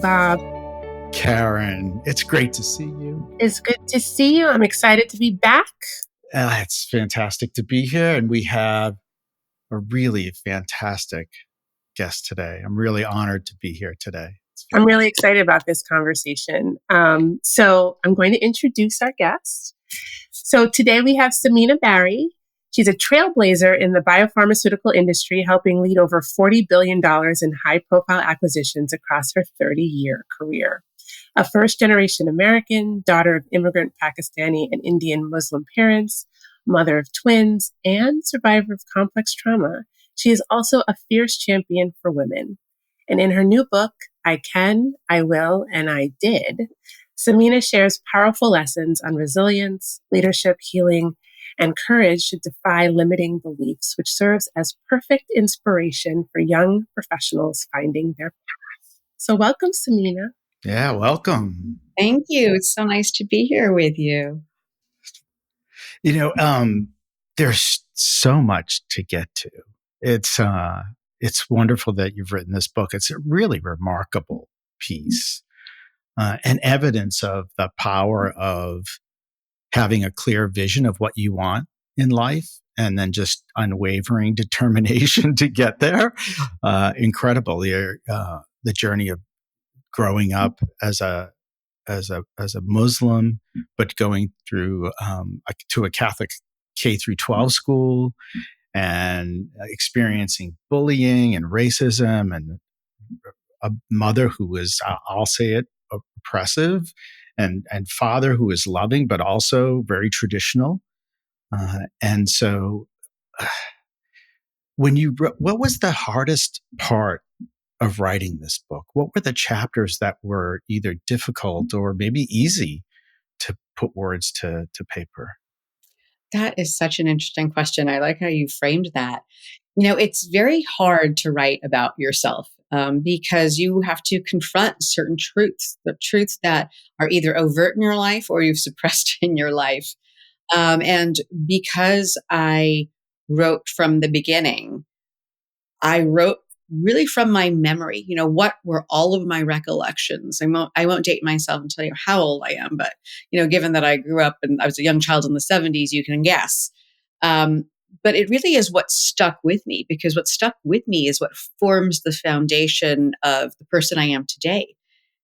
Bob. Karen, it's great to see you. It's good to see you. I'm excited to be back. It's fantastic to be here, and we have a really fantastic guest today. I'm really honored to be here today. I'm really excited about this conversation. So I'm going to introduce our guest. So today we have Samina Bari. She's a trailblazer in the biopharmaceutical industry, helping lead over $40 billion in high-profile acquisitions across her 30-year career. A first-generation American, daughter of immigrant Pakistani and Indian Muslim parents, mother of twins, and survivor of complex trauma, she is also a fierce champion for women. And in her new book, I Can, I Will, and I Did, Samina shares powerful lessons on resilience, leadership, healing, and courage to defy limiting beliefs, which serves as perfect inspiration for young professionals finding their path. So welcome, Samina. Yeah, welcome. Thank you. It's so nice to be here with you. You know, there's so much to get to. It's wonderful that you've written this book. It's a really remarkable piece and evidence of the power of having a clear vision of what you want in life and then just unwavering determination to get there. Incredible. The journey of growing up as a Muslim, but going through to a Catholic K through 12 school and experiencing bullying and racism, and a mother who was, I'll say it, oppressive, and father who was loving but also very traditional. And so, when you wrote, what was the hardest part of writing this book? What were the chapters that were either difficult or maybe easy to put words to paper? That is such an interesting question. I like how you framed that. You know, it's very hard to write about yourself because you have to confront certain truths, the truths that are either overt in your life or you've suppressed in your life. And because I wrote from the beginning, I wrote really from my memory. You know, what were all of my recollections? I won't date myself and tell you how old I am, but you know, given that I grew up and I was a young child in the 70s, you can guess. But it really is what stuck with me, because what stuck with me is what forms the foundation of the person I am today.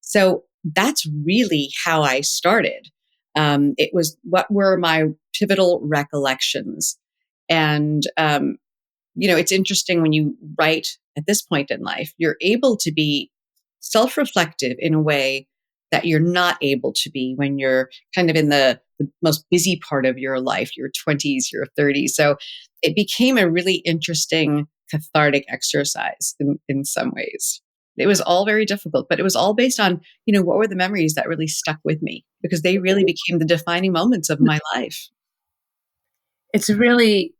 So that's really how I started. It was, what were my pivotal recollections? And you know, it's interesting when you write at this point in life, you're able to be self-reflective in a way that you're not able to be when you're kind of in the most busy part of your life, your 20s, your 30s. So it became a really interesting cathartic exercise in some ways. It was all very difficult, but it was all based on, you know, what were the memories that really stuck with me, because they really became the defining moments of my life. It's really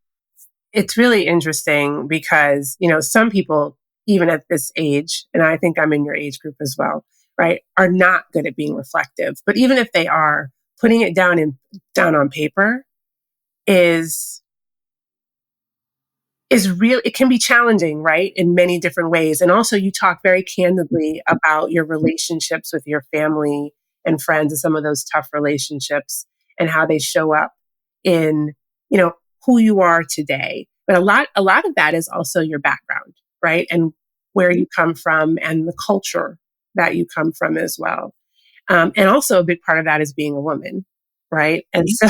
interesting because, you know, some people, even at this age, and I think I'm in your age group as well, right, are not good at being reflective. But even if they are, putting it down on paper is real. It can be challenging, right, in many different ways. And also, you talk very candidly about your relationships with your family and friends, and some of those tough relationships and how they show up in, you know, who you are today. But a lot of that is also your background, right? And where you come from and the culture that you come from as well. And also a big part of that is being a woman, right? And so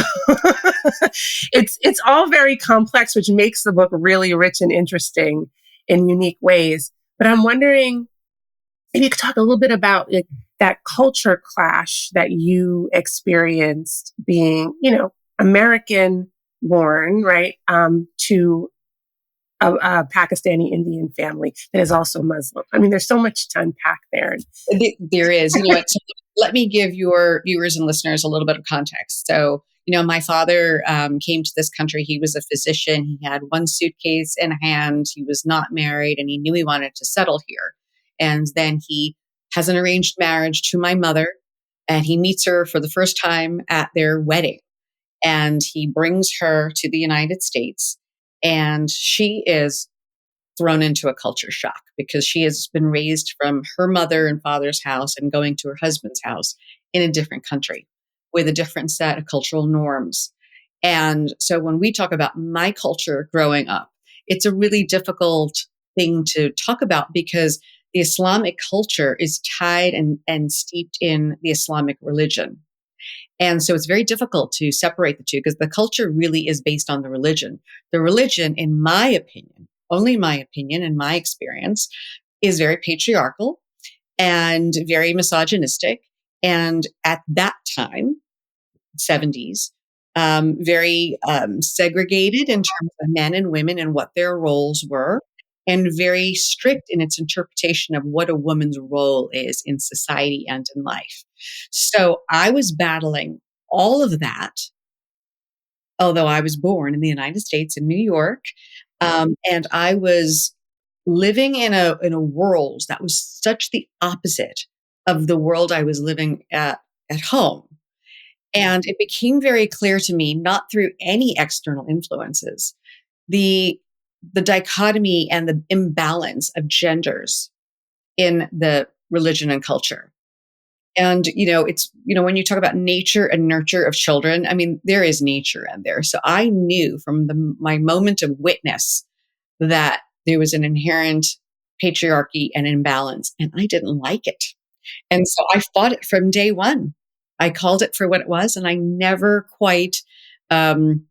it's all very complex, which makes the book really rich and interesting in unique ways. But I'm wondering if you could talk a little bit about that culture clash that you experienced being, you know, American born, right, to a Pakistani Indian family that is also Muslim. I mean, there's so much to unpack there. There is. You know what? So let me give your viewers and listeners a little bit of context. So, you know, my father came to this country. He was a physician. He had one suitcase in hand. He was not married, and he knew he wanted to settle here. And then he has an arranged marriage to my mother, and he meets her for the first time at their wedding. And he brings her to the United States, and she is thrown into a culture shock because she has been raised from her mother and father's house and going to her husband's house in a different country with a different set of cultural norms. And so when we talk about my culture growing up, it's a really difficult thing to talk about because the Islamic culture is tied and steeped in the Islamic religion. And so it's very difficult to separate the two because the culture really is based on the religion. The religion, in my opinion, only my opinion and my experience, is very patriarchal and very misogynistic. And at that time, 70s, very segregated in terms of men and women and what their roles were, and very strict in its interpretation of what a woman's role is in society and in life. So I was battling all of that, although I was born in the United States in New York, and I was living in a world that was such the opposite of the world I was living at home. And it became very clear to me, not through any external influences, the dichotomy and the imbalance of genders in the religion and culture. And, it's, when you talk about nature and nurture of children, I mean, there is nature in there. So I knew from my moment of witness that there was an inherent patriarchy and imbalance, and I didn't like it. And so I fought it from day one. I called it for what it was, and I never quite embraced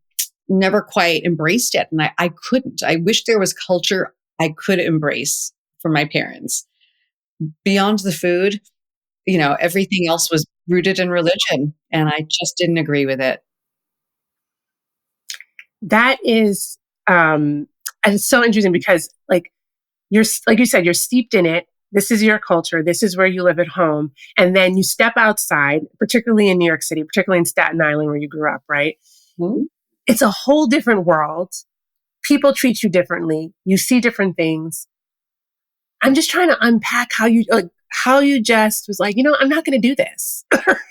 it. And I couldn't. I wish there was culture I could embrace for my parents. Beyond the food, everything else was rooted in religion, and I just didn't agree with it. That is, it's so interesting because like you said, you're steeped in it. This is your culture. This is where you live at home. And then you step outside, particularly in New York City, particularly in Staten Island where you grew up, right? Mm-hmm. It's a whole different world. People treat you differently. You see different things. I'm just trying to unpack how you just was like, I'm not going to do this.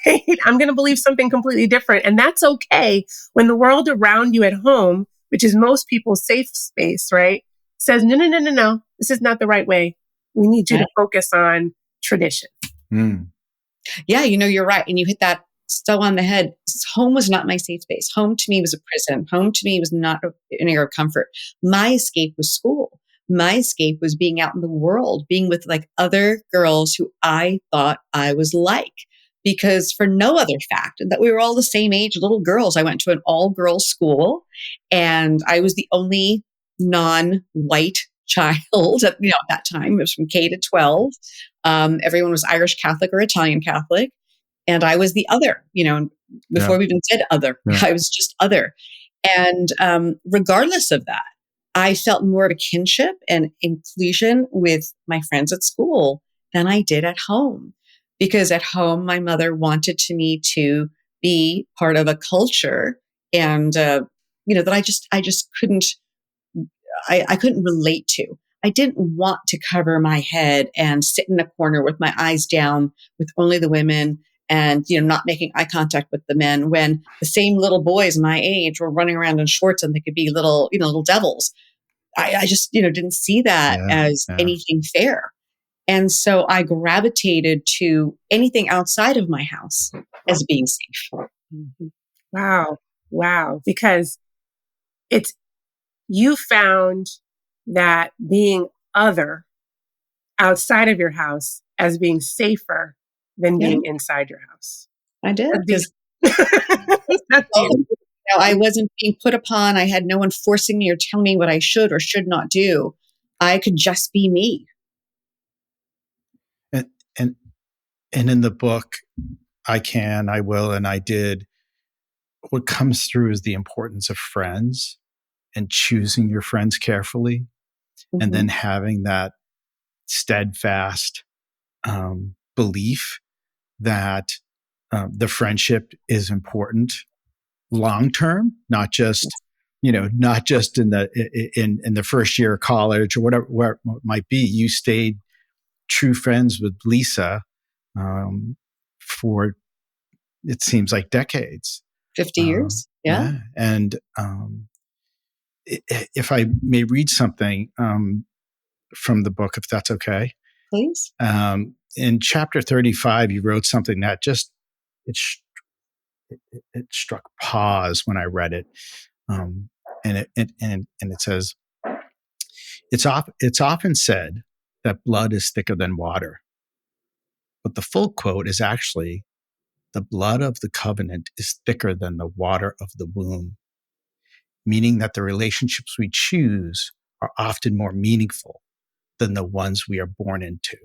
Right? I'm going to believe something completely different. And that's okay when the world around you at home, which is most people's safe space, right, says, no, this is not the right way. We need you to focus on tradition. Mm. Yeah, you're right. And you hit that so on the head. Home was not my safe space. Home to me was a prison. Home to me was not an area of comfort. My escape was school. My escape was being out in the world, being with like other girls who I thought I was like. Because for no other fact that we were all the same age, little girls. I went to an all-girls school, and I was the only non-white child at that time. It was from K to 12. Everyone was Irish Catholic or Italian Catholic. And I was the other, before we even said other, I was just other. And regardless of that, I felt more of a kinship and inclusion with my friends at school than I did at home. Because at home, my mother wanted me to be part of a culture and, that I just couldn't, I couldn't relate to. I didn't want to cover my head and sit in a corner with my eyes down with only the women and, not making eye contact with the men when the same little boys my age were running around in shorts and they could be little devils. I just, didn't see that as anything fair. And so I gravitated to anything outside of my house as being safe. Mm-hmm. Wow. Because you found that being other outside of your house as being safer than being inside your house. I did. Because I wasn't being put upon. I had no one forcing me or telling me what I should or should not do. I could just be me. And in the book, I will, and I did. What comes through is the importance of friends and choosing your friends carefully, and then having that steadfast belief that the friendship is important long term, not just in the first year of college or whatever it might be. You stayed true friends with Lisa for, it seems like, decades. 50 years. Yeah. And if I may read something, from the book, if that's okay. Please. In chapter 35, you wrote something that just it, it struck pause when I read it, and it says it's often said that blood is thicker than water, but the full quote is actually the blood of the covenant is thicker than the water of the womb, meaning that the relationships we choose are often more meaningful than the ones we are born into.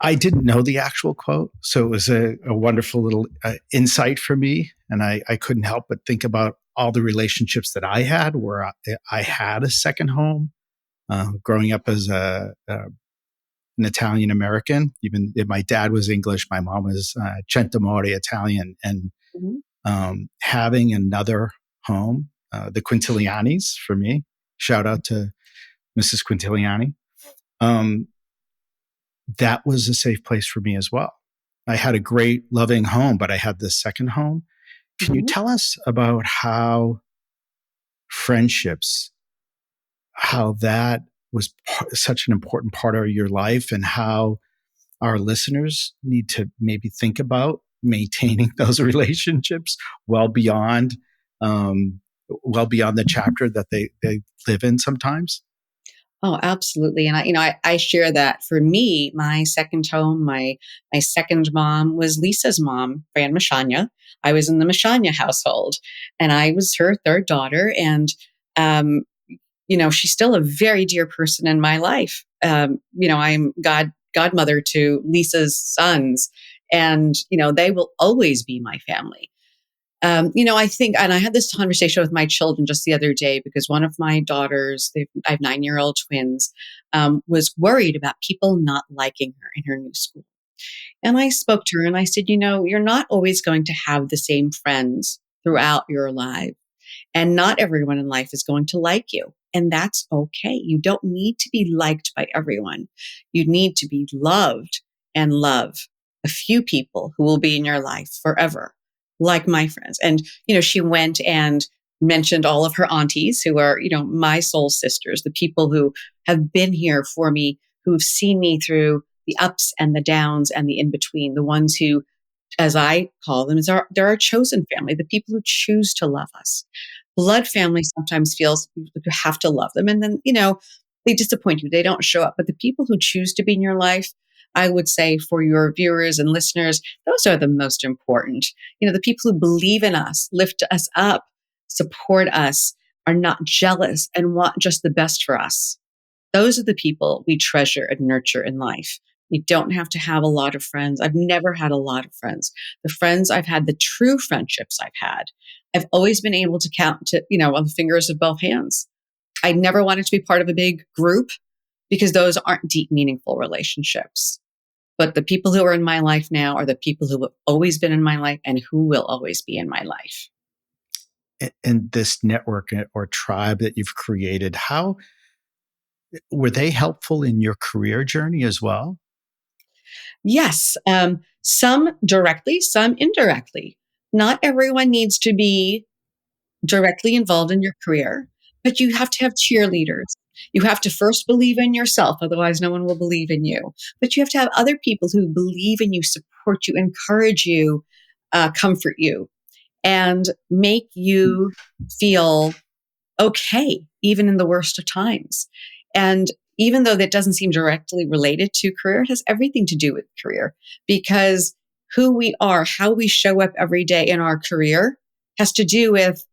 I didn't know the actual quote, so it was a wonderful little insight for me. And I couldn't help but think about all the relationships that I had where I had a second home. Growing up as an Italian American, even if my dad was English, my mom was Centomore Italian, and having another home, the Quintilianis for me, shout out to Mrs. Quintiliani. That was a safe place for me as well. I had a great, loving home, but I had this second home. Can you tell us about how friendships, how that was such an important part of your life, and how our listeners need to maybe think about maintaining those relationships well beyond the chapter that they live in sometimes? Oh, absolutely. And I share that. For me, my second home, my second mom was Lisa's mom, Fran Mashanya. I was in the Mashanya household, and I was her third daughter. And, she's still a very dear person in my life. I'm godmother to Lisa's sons, and, they will always be my family. I think, and I had this conversation with my children just the other day because one of my daughters, I have 9-year-old twins, was worried about people not liking her in her new school. And I spoke to her and I said, you're not always going to have the same friends throughout your life. And not everyone in life is going to like you. And that's okay. You don't need to be liked by everyone. You need to be loved and love a few people who will be in your life forever, like my friends. And, she went and mentioned all of her aunties who are, my soul sisters, the people who have been here for me, who've seen me through the ups and the downs and the in-between, the ones who, as I call them, they're our chosen family, the people who choose to love us. Blood family sometimes feels you have to love them. And then, they disappoint you. They don't show up. But the people who choose to be in your life, I would say for your viewers and listeners, those are the most important. The people who believe in us, lift us up, support us, are not jealous and want just the best for us. Those are the people we treasure and nurture in life. You don't have to have a lot of friends. I've never had a lot of friends. The friends I've had, the true friendships I've always been able to count on the fingers of both hands. I never wanted to be part of a big group because those aren't deep, meaningful relationships. But the people who are in my life now are the people who have always been in my life and who will always be in my life. And this network or tribe that you've created, how were they helpful in your career journey as well? Yes, some directly, some indirectly. Not everyone needs to be directly involved in your career, but you have to have cheerleaders. You have to first believe in yourself, otherwise no one will believe in you. But you have to have other people who believe in you, support you, encourage you, comfort you, and make you feel okay, even in the worst of times. And even though that doesn't seem directly related to career, it has everything to do with career, because who we are, how we show up every day in our career has to do with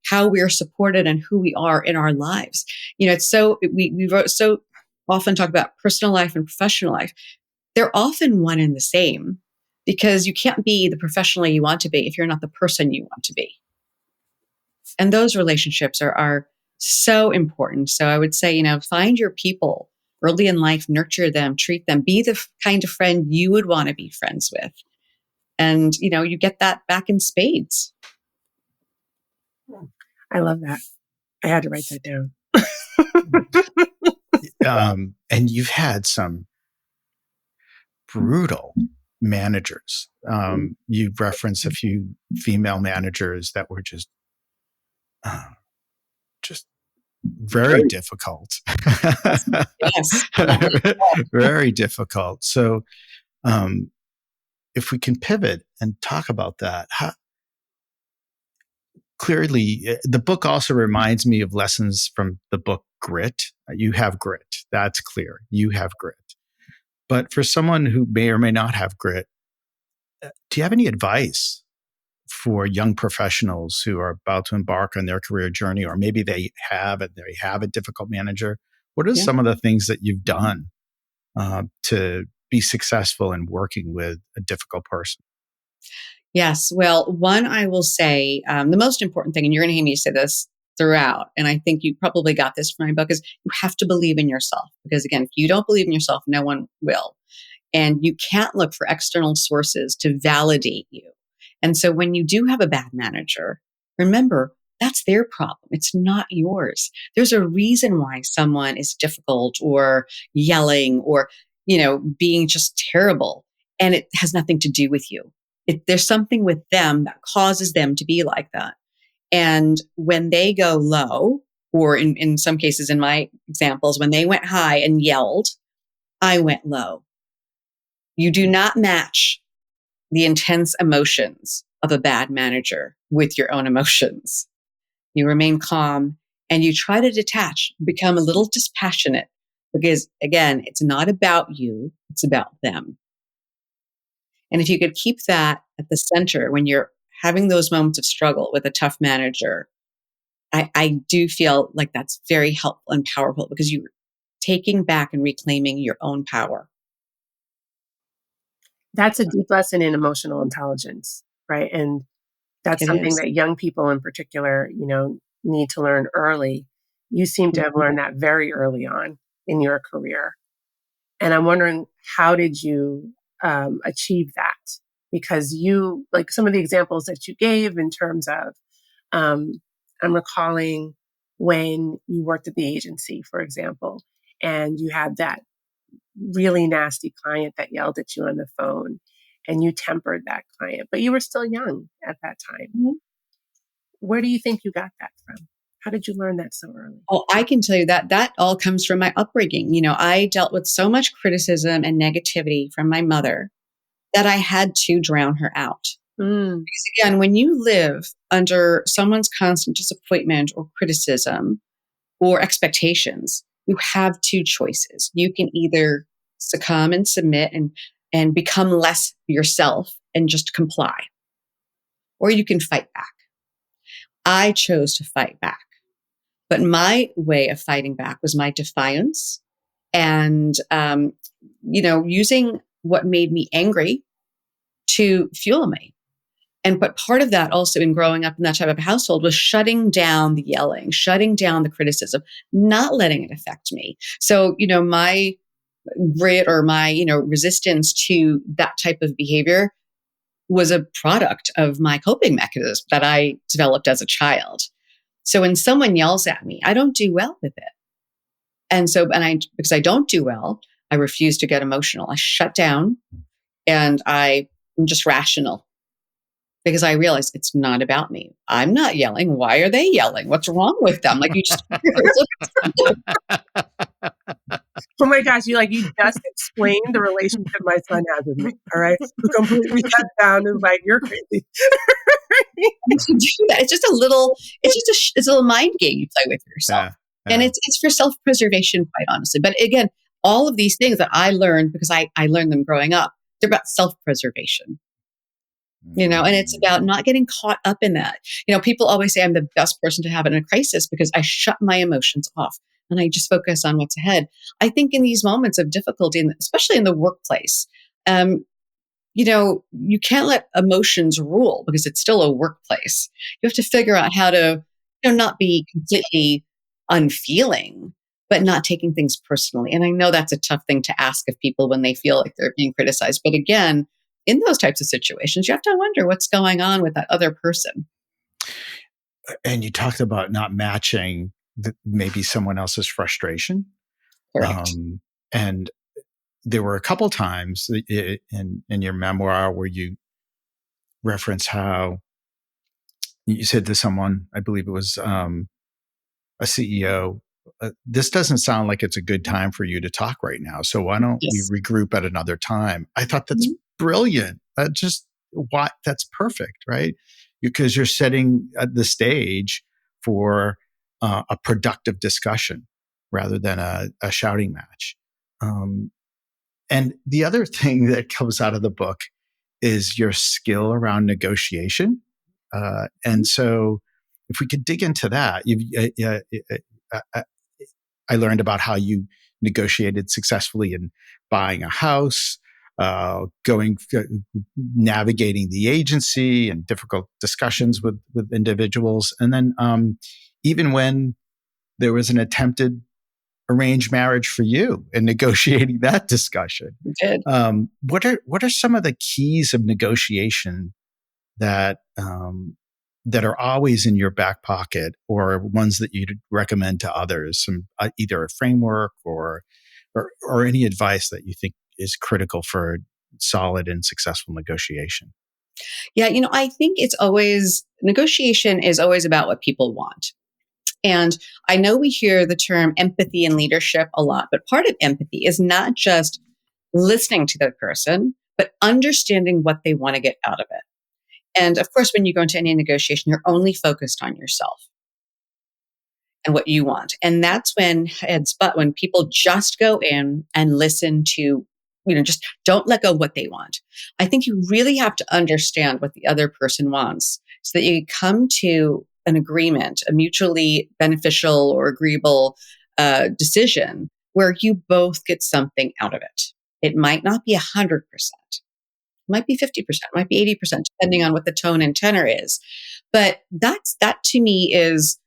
how we are supported and who we are in our lives. It's we so often talk about personal life and professional life. They're often one and the same, because you can't be the professional you want to be if you're not the person you want to be. And those relationships are so important. So I would say, find your people early in life, nurture them, treat them, be the kind of friend you would want to be friends with. And, you get that back in spades. I love that. I had to write that down. And you've had some brutal managers. You referenced a few female managers that were just very difficult. Yes. Very difficult. So, if we can pivot and talk about that, clearly, the book also reminds me of lessons from the book Grit. You have grit. That's clear. You have grit. But for someone who may or may not have grit, do you have any advice for young professionals who are about to embark on their career journey, or maybe they have a difficult manager? What are Yeah. some of the things that you've done to be successful in working with a difficult person? Yes. Well, one, I will say the most important thing, and you're going to hear me say this throughout, and I think you probably got this from my book, is you have to believe in yourself. Because again, if you don't believe in yourself, no one will. And you can't look for external sources to validate you. And so when you do have a bad manager, remember, that's their problem. It's not yours. There's a reason why someone is difficult or yelling or, being just terrible. And it has nothing to do with you. There's something with them that causes them to be like that. And when they go low, or in some cases, in my examples, when they went high and yelled, I went low. You do not match the intense emotions of a bad manager with your own emotions. You remain calm and you try to detach, become a little dispassionate, because again, it's not about you, it's about them. And if you could keep that at the center when you're having those moments of struggle with a tough manager, I do feel like that's very helpful and powerful, because you're taking back and reclaiming your own power. That's a deep lesson in emotional intelligence, right? And that's It something is. that young people in particular, need to learn early. You seem to have learned that very early on in your career. And I'm wondering, how did you achieve that? Because you, like some of the examples that you gave in terms of, I'm recalling when you worked at the agency, for example, and you had that really nasty client that yelled at you on the phone, and you tempered that client, but you were still young at that time. Mhm. Where do you think you got that from? How did you learn that so early? Oh, I can tell you that all comes from my upbringing. I dealt with so much criticism and negativity from my mother that I had to drown her out. Mm. Because again, when you live under someone's constant disappointment or criticism or expectations, you have two choices. You can either succumb and submit and become less yourself and just comply, or you can fight back. I chose to fight back. But my way of fighting back was my defiance and, using what made me angry to fuel me. But part of that also in growing up in that type of household was shutting down the yelling, shutting down the criticism, not letting it affect me. So, my grit or my, resistance to that type of behavior was a product of my coping mechanism that I developed as a child. So when someone yells at me, I don't do well with it. Because I don't do well, I refuse to get emotional. I shut down and I'm just rational, because I realize it's not about me. I'm not yelling. Why are they yelling? What's wrong with them? Like, you just, Oh my gosh, you just explained the relationship my son has with me. All right. Who completely shut down and was like, you're crazy. to do that. It's a little mind game you play with yourself. And it's for self-preservation, quite honestly. But again, all of these things that I learned, because I learned them growing up, they're about self-preservation. And it's about not getting caught up in that. People always say I'm the best person to have in a crisis because I shut my emotions off and I just focus on what's ahead. I think in these moments of difficulty, especially in the workplace, you can't let emotions rule, because it's still a workplace. You have to figure out how to, not be completely unfeeling, but not taking things personally. And I know that's a tough thing to ask of people when they feel like they're being criticized. But again, in those types of situations, you have to wonder what's going on with that other person. And you talked about not matching maybe someone else's frustration. Correct. And there were a couple times in your memoir where you reference how you said to someone, I believe it was a CEO, this doesn't sound like it's a good time for you to talk right now. So why don't we Yes. regroup at another time? I thought that's Mhm. brilliant. That's perfect, right? Because you're setting the stage for a productive discussion rather than a shouting match. Um, and the other thing that comes out of the book is your skill around negotiation. And so, if we could dig into that, I learned about how you negotiated successfully in buying a house, navigating the agency and difficult discussions with individuals, and then even when there was an attempted arranged marriage for you and negotiating that discussion. We did. What are some of the keys of negotiation that that are always in your back pocket, or ones that you'd recommend to others? Some either a framework or any advice that you think is critical for solid and successful negotiation. Yeah, I think negotiation is always about what people want. And I know we hear the term empathy and leadership a lot, but part of empathy is not just listening to the person, but understanding what they want to get out of it. And of course, when you go into any negotiation, you're only focused on yourself and what you want. And that's when people just go in and listen to, just don't let go of what they want. I think you really have to understand what the other person wants so that you come to an agreement, a mutually beneficial or agreeable decision where you both get something out of it. It might not be 100%. It might be 50%, might be 80%, depending on what the tone and tenor is. But that to me is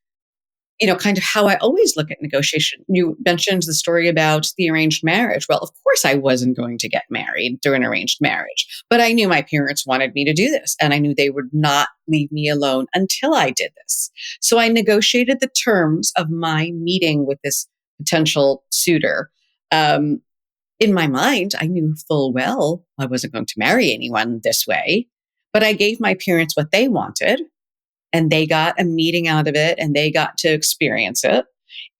kind of how I always look at negotiation. You mentioned the story about the arranged marriage. Well, of course, I wasn't going to get married through an arranged marriage, but I knew my parents wanted me to do this, and I knew they would not leave me alone until I did this. So I negotiated the terms of my meeting with this potential suitor. In my mind, I knew full well I wasn't going to marry anyone this way, but I gave my parents what they wanted, and they got a meeting out of it, and they got to experience it.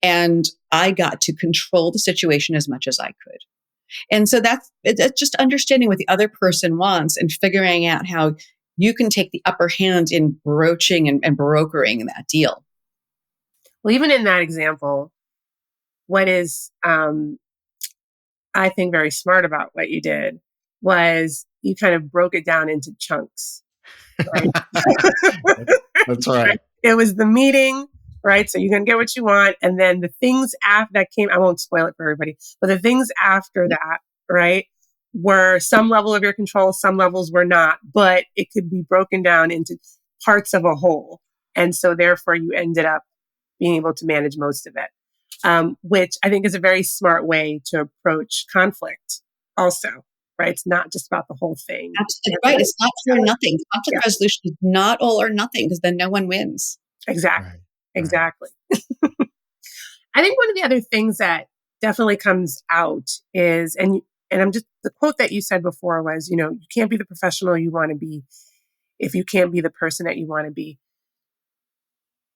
And I got to control the situation as much as I could. And so it's just understanding what the other person wants and figuring out how you can take the upper hand in broaching and brokering that deal. Well, even in that example, what is, I think, very smart about what you did was you kind of broke it down into chunks. Right? That's right. It was the meeting, right? So you can get what you want. And then the things after that came, I won't spoil it for everybody, but the things after that, right, were some level of your control, some levels were not, but it could be broken down into parts of a whole. And so therefore you ended up being able to manage most of it, which I think is a very smart way to approach conflict also. Right? It's not just about the whole thing. Absolutely right. It's not all or nothing. Conflict resolution is not all or nothing, because then no one wins. Exactly. Right. Exactly. I think one of the other things that definitely comes out is, and the quote that you said before was, you can't be the professional you want to be if you can't be the person that you want to be.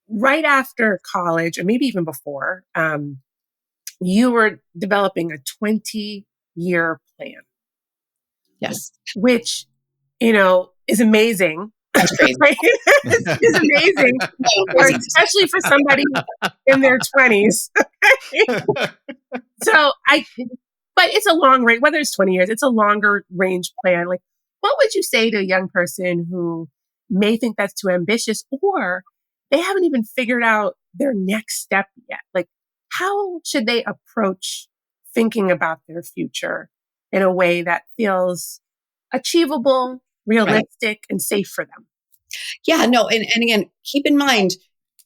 Right after college, or maybe even before, you were developing a 20-year plan. Yes. Which, is amazing. That's crazy. Right? It's amazing, especially for somebody in their 20s. But it's a long range, whether it's 20 years, it's a longer range plan. Like, what would you say to a young person who may think that's too ambitious, or they haven't even figured out their next step yet? Like, how should they approach thinking about their future in a way that feels achievable, realistic, and safe for them? Yeah, no. And again, keep in mind,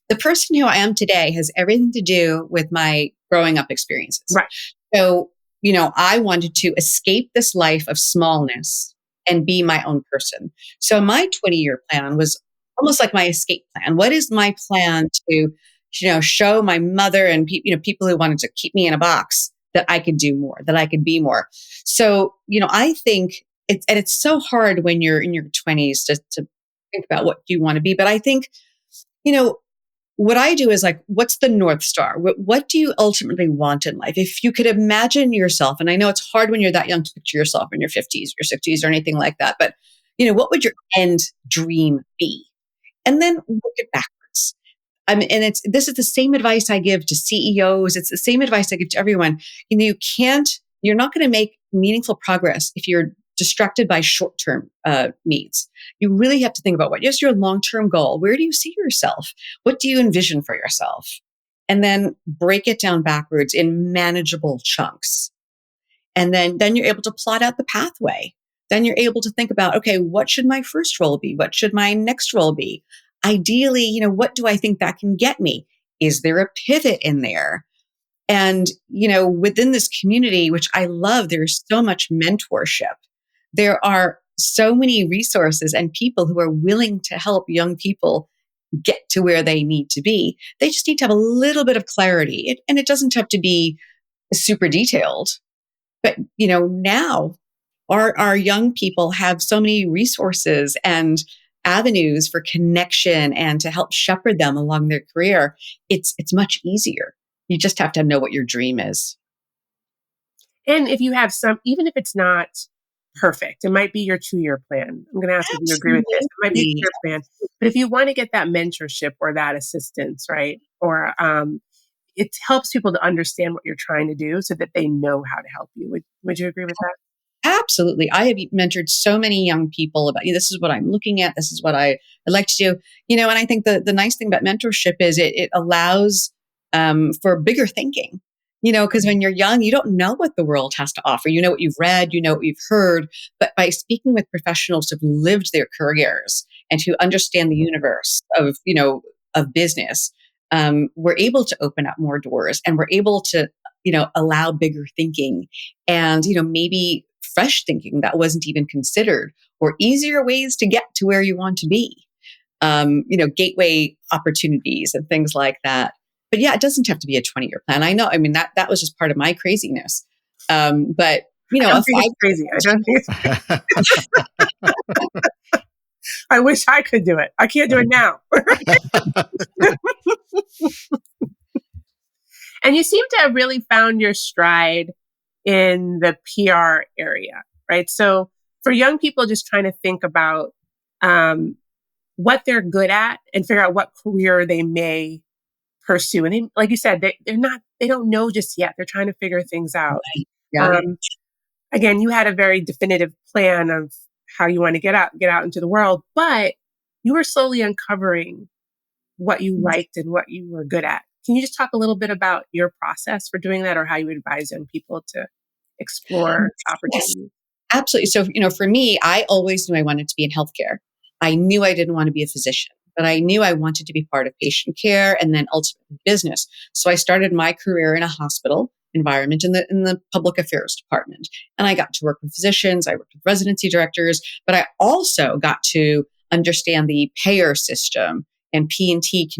the person who I am today has everything to do with my growing up experiences. Right. So, I wanted to escape this life of smallness and be my own person. So my 20-year plan was almost like my escape plan. What is my plan to, show my mother and people who wanted to keep me in a box that I could do more, that I could be more. So, I think it's so hard when you're in your 20s to think about what you want to be. But I think, what I do is like, what's the North Star? What do you ultimately want in life? If you could imagine yourself, and I know it's hard when you're that young to picture yourself in your 50s, your 60s, or anything like that, but what would your end dream be? And then work it backwards. And this is the same advice I give to CEOs. It's the same advice I give to everyone. You're not going to make meaningful progress if you're distracted by short-term needs. You really have to think about what is your long-term goal? Where do you see yourself? What do you envision for yourself? And then break it down backwards in manageable chunks. And then you're able to plot out the pathway. Then you're able to think about, okay, what should my first role be? What should my next role be? Ideally, what do I think that can get me? Is there a pivot in there? And, within this community, which I love, there's so much mentorship. There are so many resources and people who are willing to help young people get to where they need to be. They just need to have a little bit of clarity. And it doesn't have to be super detailed. But, now our young people have so many resources and avenues for connection and to help shepherd them along their career. It's much easier. You just have to know what your dream is. And if you have even if it's not perfect, it might be your 2-year plan. I'm going to ask if you agree with this. It might be your plan. But if you want to get that mentorship or that assistance, right? Or it helps people to understand what you're trying to do so that they know how to help you. Would you agree with that? Absolutely. I have mentored so many young people about, this is what I'm looking at. This is what I like to do. And I think the nice thing about mentorship is it allows for bigger thinking, because when you're young, you don't know what the world has to offer. You know what you've read, you know what you've heard, but by speaking with professionals who've lived their careers and who understand the universe of business, we're able to open up more doors, and we're able to, allow bigger thinking and, maybe fresh thinking that wasn't even considered, or easier ways to get to where you want to be, gateway opportunities and things like that. But yeah, it doesn't have to be a 20-year plan. I know. I mean, that was just part of my craziness. But I don't think it's crazy. I don't think it's crazy. I wish I could do it. I can't do it now. And you seem to have really found your stride in the PR area, right? So for young people just trying to think about what they're good at and figure out what career they may pursue. And like you said, they don't know just yet. They're trying to figure things out. Right. Yeah. Again, you had a very definitive plan of how you want to get out into the world, but you were slowly uncovering what you liked and what you were good at. Can you just talk a little bit about your process for doing that, or how you advise young people to explore opportunities? Yes, absolutely. So, for me, I always knew I wanted to be in healthcare. I knew I didn't want to be a physician, but I knew I wanted to be part of patient care and then ultimately business. So I started my career in a hospital environment in the public affairs department. And I got to work with physicians. I worked with residency directors, but I also got to understand the payer system and P&T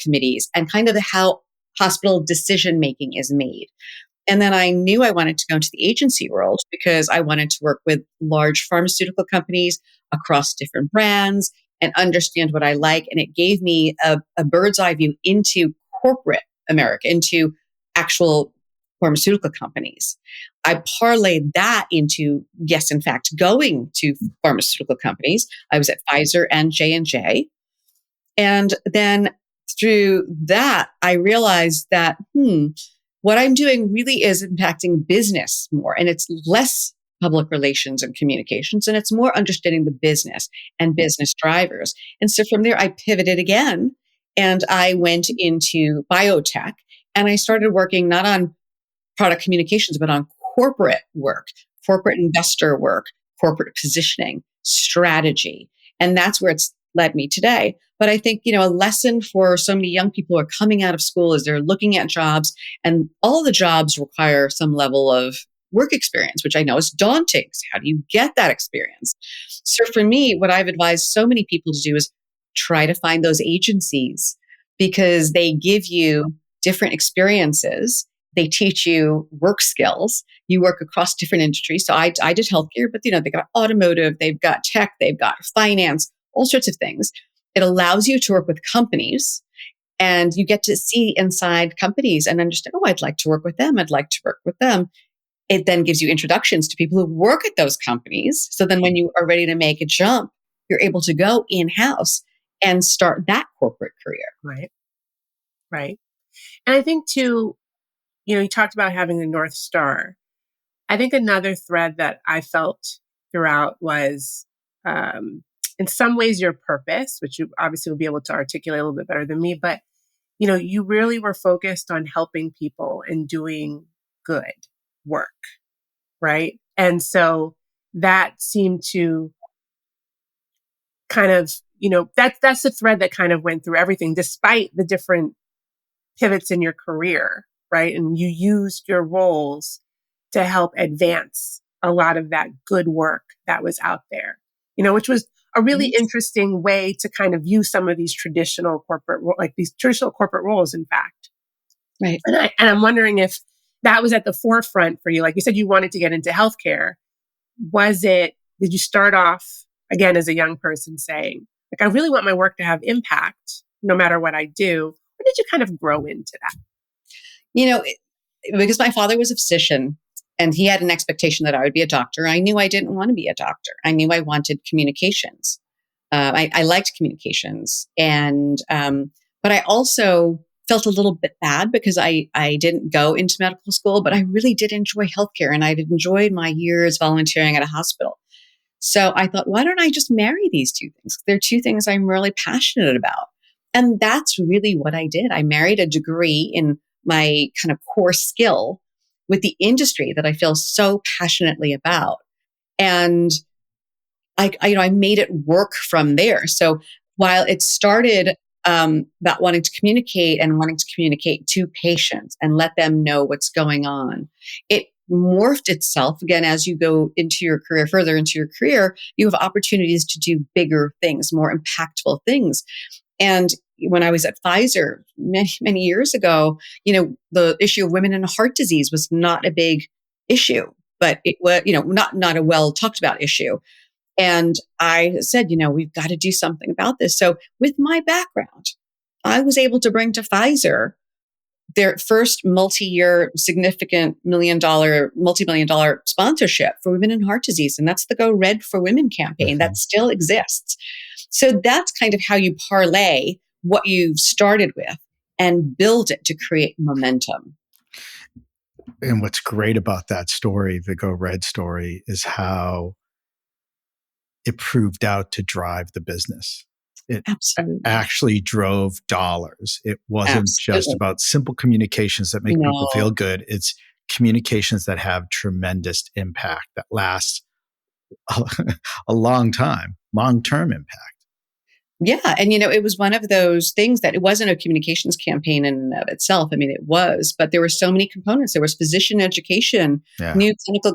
committees and kind of how hospital decision-making is made. And then I knew I wanted to go into the agency world because I wanted to work with large pharmaceutical companies across different brands and understand what I like. And it gave me a bird's eye view into corporate America, into actual pharmaceutical companies. I parlayed that into, yes, in fact, going to pharmaceutical companies. I was at Pfizer and J&J. And then through that, I realized that, what I'm doing really is impacting business more. And it's less public relations and communications, and it's more understanding the business and business drivers. And so from there, I pivoted again and I went into biotech, and I started working not on product communications, but on corporate work, corporate investor work, corporate positioning, strategy. And that's where it's led me today. But I think, a lesson for so many young people who are coming out of school is they're looking at jobs, and all the jobs require some level of work experience, which I know is daunting. So how do you get that experience? So for me, what I've advised so many people to do is try to find those agencies, because they give you different experiences. They teach you work skills. You work across different industries. So I did healthcare, but they got automotive, they've got tech, they've got finance, all sorts of things. It allows you to work with companies And you get to see inside companies and understand, oh, I'd like to work with them. I'd like to work with them. It then gives you introductions to people who work at those companies. So then when you are ready to make a jump, you're able to go in-house and start that corporate career. Right. Right. And I think too, you talked about having a North Star. I think another thread that I felt throughout was, in some ways, your purpose, which you obviously will be able to articulate a little bit better than me, but you really were focused on helping people and doing good work, right? And so that seemed to kind of, that's the thread that kind of went through everything, despite the different pivots in your career, right? And you used your roles to help advance a lot of that good work that was out there, which was a really interesting way to kind of view some of these traditional corporate, roles, in fact. Right. And I'm wondering if that was at the forefront for you. Like you said, you wanted to get into healthcare. Did you start off again as a young person saying, like, I really want my work to have impact no matter what I do? Or did you kind of grow into that? Because my father was a physician and he had an expectation that I would be a doctor, I knew I didn't want to be a doctor. I knew I wanted communications. I liked communications. But I also felt a little bit bad because I didn't go into medical school, but I really did enjoy healthcare and I did enjoy my years volunteering at a hospital. So I thought, why don't I just marry these two things? They're two things I'm really passionate about. And that's really what I did. I married a degree in my kind of core skill with the industry that I feel so passionately about. And I made it work from there. So while it started about wanting to communicate to patients and let them know what's going on, it morphed itself again as you go into your career, further into your career, you have opportunities to do bigger things, more impactful things. And when I was at Pfizer many, many years ago, the issue of women and heart disease was not a big issue, but it was, not a well talked about issue. And I said, we've got to do something about this. So with my background, I was able to bring to Pfizer their first multi-year, significant multi-million dollar sponsorship for women in heart disease. And that's the Go Red for Women campaign that still exists. So that's kind of how you parlay what you've started with and build it to create momentum. And what's great about that story, the Go Red story, is how it proved out to drive the business. It Absolutely. actually drove dollars. It wasn't just about simple communications that make people feel good. It's communications that have tremendous impact that lasts a long time, long-term impact. Yeah. And, it was one of those things that it wasn't a communications campaign in and of itself. I mean, it was, but there were so many components. There was physician education, new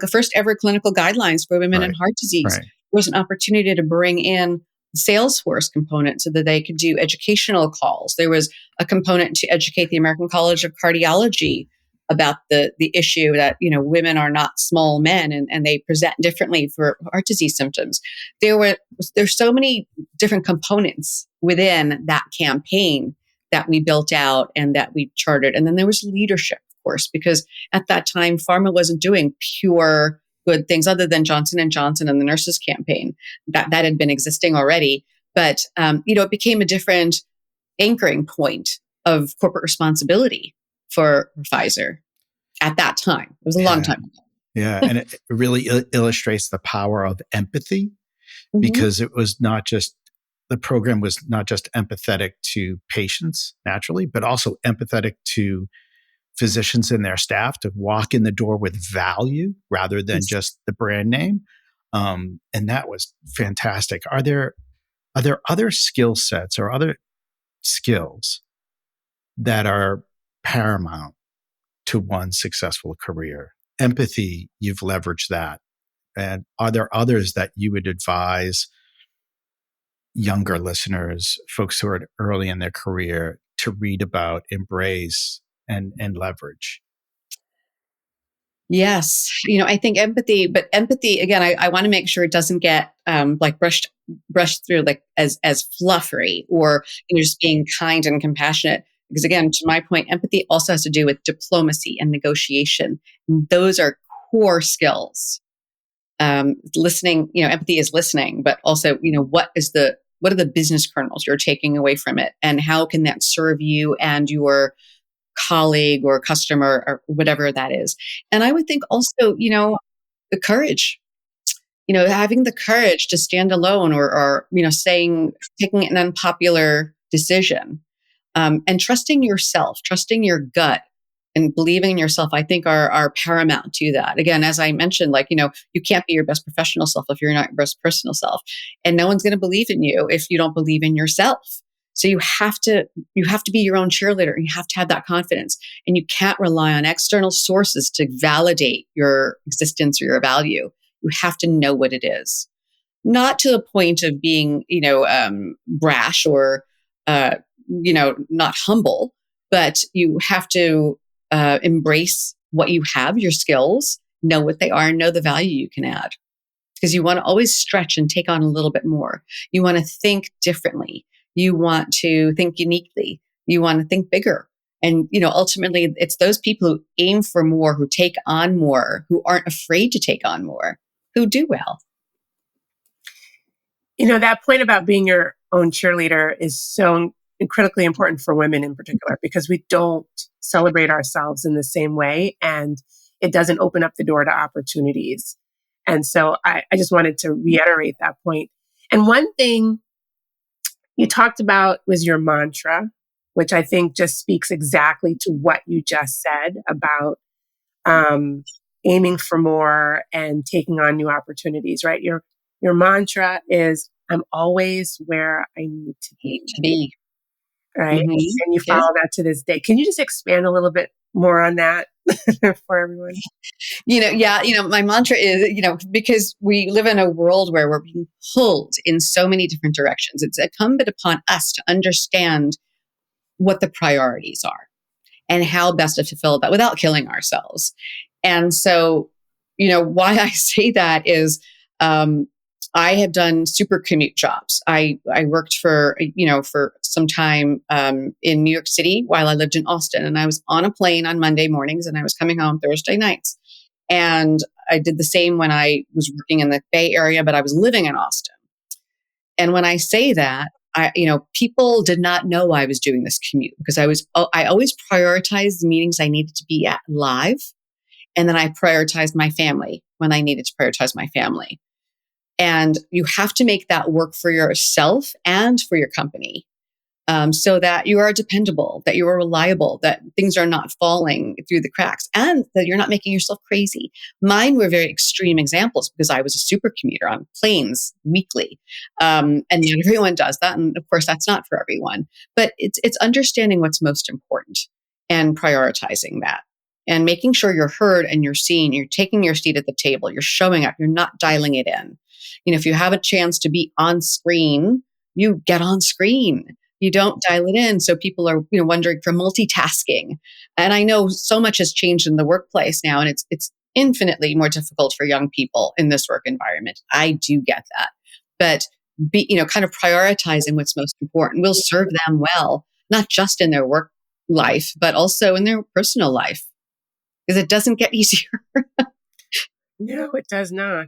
first ever clinical guidelines for women in heart disease. There was an opportunity to bring in the Salesforce component so that they could do educational calls. There was a component to educate the American College of Cardiology about the issue that, women are not small men and they present differently for heart disease symptoms. There's so many different components within that campaign that we built out and that we charted. And then there was leadership, of course, because at that time, pharma wasn't doing pure good things other than Johnson & Johnson and the nurses campaign that had been existing already. But, it became a different anchoring point of corporate responsibility for Pfizer at that time. It was a long time ago. Yeah. And it really illustrates the power of empathy because it was the program was not just empathetic to patients naturally, but also empathetic to physicians and their staff to walk in the door with value rather than just the brand name. And that was fantastic. Are there other skill sets or other skills that are paramount to one's successful career? Empathy, you've leveraged that. And are there others that you would advise younger listeners, folks who are early in their career, to read about, embrace, and leverage? Yes. I think empathy, but empathy, again, I want to make sure it doesn't get brushed through like as fluffery or just being kind and compassionate. Because again, to my point, empathy also has to do with diplomacy and negotiation. And those are core skills. Listening, empathy is listening, but also, what are the business kernels you're taking away from it, and how can that serve you and your colleague or customer or whatever that is. And I would think also, the courage, having the courage to stand alone or taking an unpopular decision, and trusting yourself, trusting your gut and believing in yourself, I think are paramount to that. Again, as I mentioned, you can't be your best professional self if you're not your best personal self. And no one's going to believe in you if you don't believe in yourself. So you have to be your own cheerleader. You have to have that confidence. And you can't rely on external sources to validate your existence or your value. You have to know what it is. Not to the point of being, brash or, not humble, but you have to embrace what you have, your skills, know what they are, and know the value you can add. Because you want to always stretch and take on a little bit more. You want to think differently. You want to think uniquely. You want to think bigger. And, ultimately, it's those people who aim for more, who take on more, who aren't afraid to take on more, who do well. That point about being your own cheerleader is so critically important for women in particular, because we don't celebrate ourselves in the same way, and it doesn't open up the door to opportunities. And so I just wanted to reiterate that point. And one thing you talked about was your mantra, which I think just speaks exactly to what you just said about aiming for more and taking on new opportunities, right? Your mantra is, I'm always where I need to be. Right? Mm-hmm. And you follow that to this day. Can you just expand a little bit more on that for everyone? My mantra is, because we live in a world where we're being pulled in so many different directions. It's incumbent upon us to understand what the priorities are and how best to fulfill that without killing ourselves. And so, why I say that is, I have done super commute jobs. I worked for some time in New York City while I lived in Austin, and I was on a plane on Monday mornings and I was coming home Thursday nights. And I did the same when I was working in the Bay Area, but I was living in Austin. And when I say that, people did not know I was doing this commute because I always prioritized the meetings I needed to be at live. And then I prioritized my family when I needed to prioritize my family. And you have to make that work for yourself and for your company, so that you are dependable, that you are reliable, that things are not falling through the cracks, and that you're not making yourself crazy. Mine were very extreme examples because I was a super commuter on planes weekly. And not everyone does that. And of course, that's not for everyone. But it's understanding what's most important and prioritizing that. And making sure you're heard and you're seen, you're taking your seat at the table, you're showing up, you're not dialing it in. If you have a chance to be on screen, you get on screen. You don't dial it in. So people are, wondering for multitasking. And I know so much has changed in the workplace now, and it's infinitely more difficult for young people in this work environment. I do get that. But kind of prioritizing what's most important will serve them well, not just in their work life, but also in their personal life. Because it doesn't get easier. No, it does not.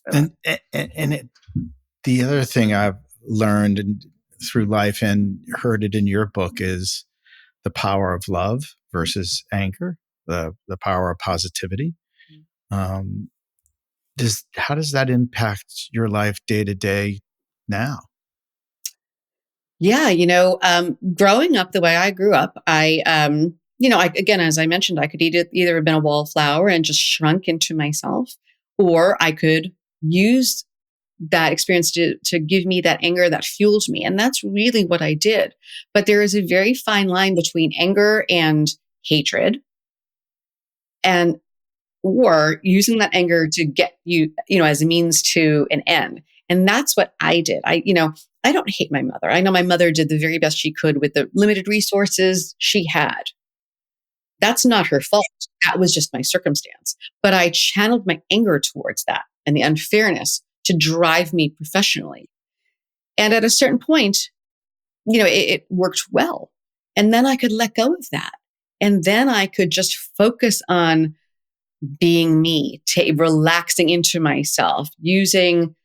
And the other thing I've learned through life and heard it in your book is the power of love versus anger, the power of positivity. How does that impact your life day to day now? Yeah, growing up the way I grew up, again, as I mentioned, I could either have been a wallflower and just shrunk into myself, or I could use that experience to give me that anger that fueled me. And that's really what I did. But there is a very fine line between anger and hatred, or using that anger to get you, as a means to an end. And that's what I did. I don't hate my mother. I know my mother did the very best she could with the limited resources she had. That's not her fault. That was just my circumstance. But I channeled my anger towards that and the unfairness to drive me professionally. And at a certain point, it worked well. And then I could let go of that. And then I could just focus on being me, relaxing into myself, using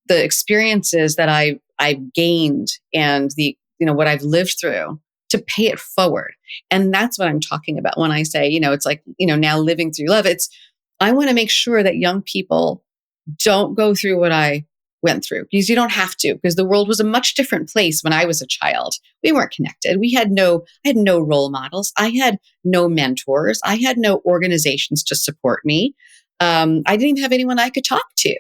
the experiences that I've gained and what I've lived through to pay it forward. And that's what I'm talking about when I say, it's like, now living through love. I want to make sure that young people don't go through what I went through, because you don't have to, because the world was a much different place when I was a child. We weren't connected. I had no role models. I had no mentors. I had no organizations to support me. I didn't even have anyone I could talk to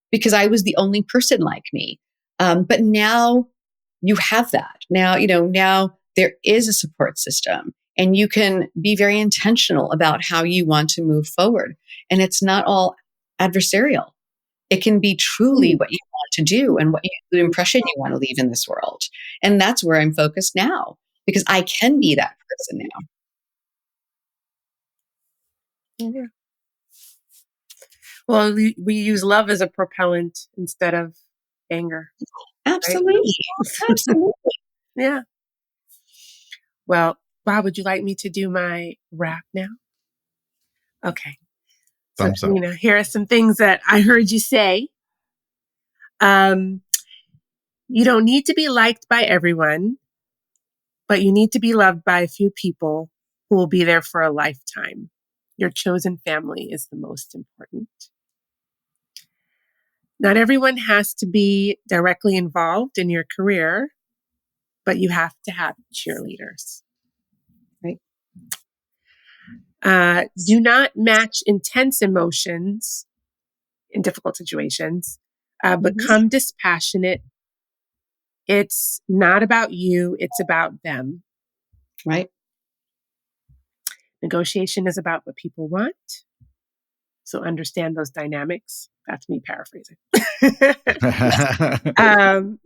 because I was the only person like me. But now you have that. Now there is a support system, and you can be very intentional about how you want to move forward. And it's not all adversarial. It can be truly what you want to do and the impression you want to leave in this world. And that's where I'm focused now, because I can be that person now. Yeah. Well, we use love as a propellant instead of anger. Absolutely. Right? Absolutely. Yeah. Well, Bob, would you like me to do my wrap now? Okay. Thumbs up. Here are some things that I heard you say. You don't need to be liked by everyone, but you need to be loved by a few people who will be there for a lifetime. Your chosen family is the most important. Not everyone has to be directly involved in your career, but you have to have cheerleaders. Right. Do not match intense emotions in difficult situations. Become dispassionate. It's not about you, it's about them. Right. Negotiation is about what people want. So understand those dynamics. That's me paraphrasing. And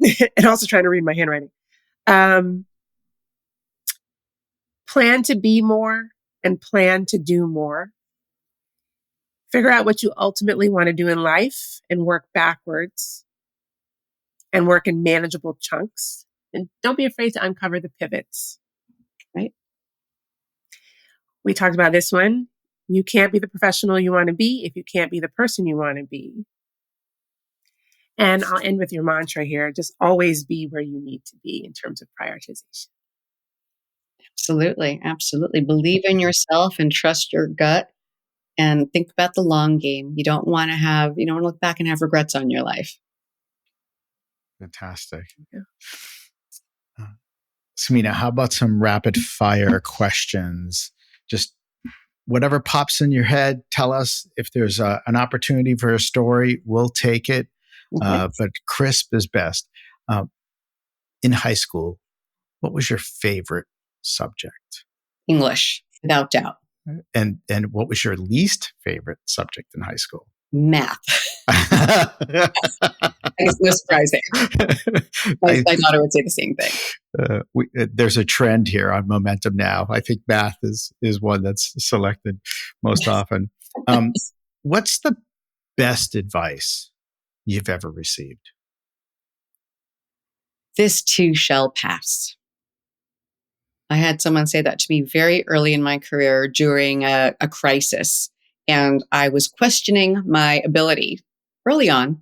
also trying to read my handwriting. Plan to be more and plan to do more. Figure out what you ultimately want to do in life and work backwards and work in manageable chunks. And don't be afraid to uncover the pivots. Right. We talked about this one. You can't be the professional you want to be if you can't be the person you want to be. And I'll end with your mantra here. Just always be where you need to be in terms of prioritization. Absolutely. Absolutely. Believe in yourself and trust your gut and think about the long game. You don't want to look back and have regrets on your life. Fantastic. Yeah. Samina, how about some rapid fire questions? Just whatever pops in your head, tell us. If there's an opportunity for a story, we'll take it. Okay. But crisp is best. In high school, what was your favorite subject? English, without doubt. And what was your least favorite subject in high school? Math. I guess no surprise there. My daughter would say the same thing. There's a trend here on Momentum now. I think math is one that's selected most often. What's the best advice you've ever received? This too shall pass. I had someone say that to me very early in my career during a crisis, and I was questioning my ability early on.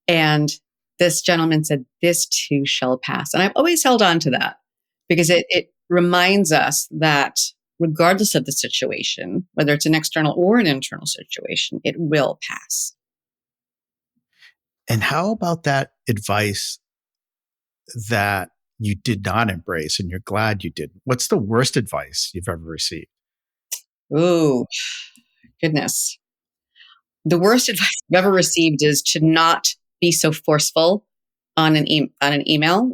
And this gentleman said, "This too shall pass." And I've always held on to that because it reminds us that regardless of the situation, whether it's an external or an internal situation, it will pass. And how about that advice that you did not embrace and you're glad you didn't? What's the worst advice you've ever received? Ooh, goodness. The worst advice I've ever received is to not be so forceful on an email,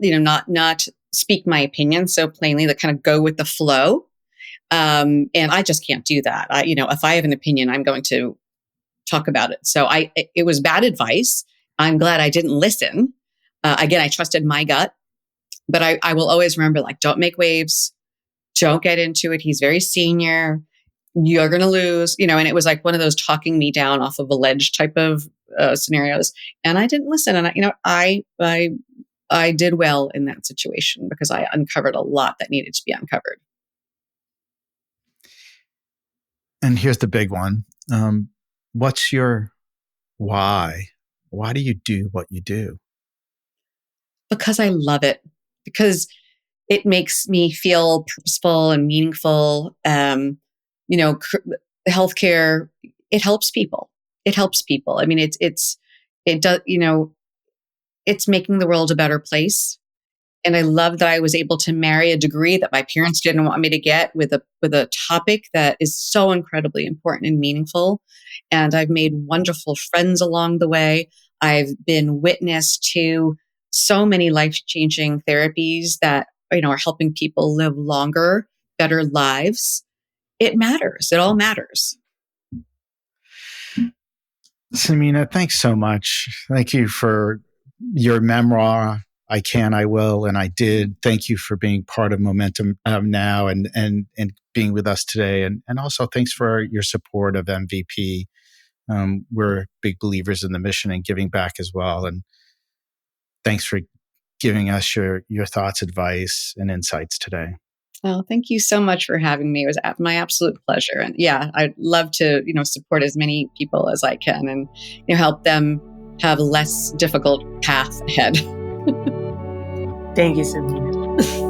not speak my opinion so plainly, that kind of go with the flow. And I just can't do that. If I have an opinion, I'm going to talk about it. So it was bad advice. I'm glad I didn't listen. Again, I trusted my gut, but I will always remember, don't make waves. Don't get into it. He's very senior. You're going to lose, and it was like one of those talking me down off of a ledge type of scenarios. And I didn't listen. And I I did well in that situation because I uncovered a lot that needed to be uncovered. And here's the big one. What's your why? Why do you do what you do? Because I love it, because it makes me feel purposeful and meaningful. Healthcare, it helps people. It helps people. I mean, it does, it's making the world a better place. And I love that I was able to marry a degree that my parents didn't want me to get with a topic that is so incredibly important and meaningful. And I've made wonderful friends along the way. I've been witness to so many life-changing therapies that, are helping people live longer, better lives. It matters. It all matters. Samina, thanks so much. Thank you for your memoir, I Can, I Will, and I Did. Thank you for being part of Momentum Now and being with us today. And also thanks for your support of MVP. We're big believers in the mission and giving back as well. And thanks for giving us your thoughts, advice, and insights today. Well, thank you so much for having me. It was my absolute pleasure. And yeah, I'd love to, support as many people as I can and help them have a less difficult path ahead. Thank you, Samina.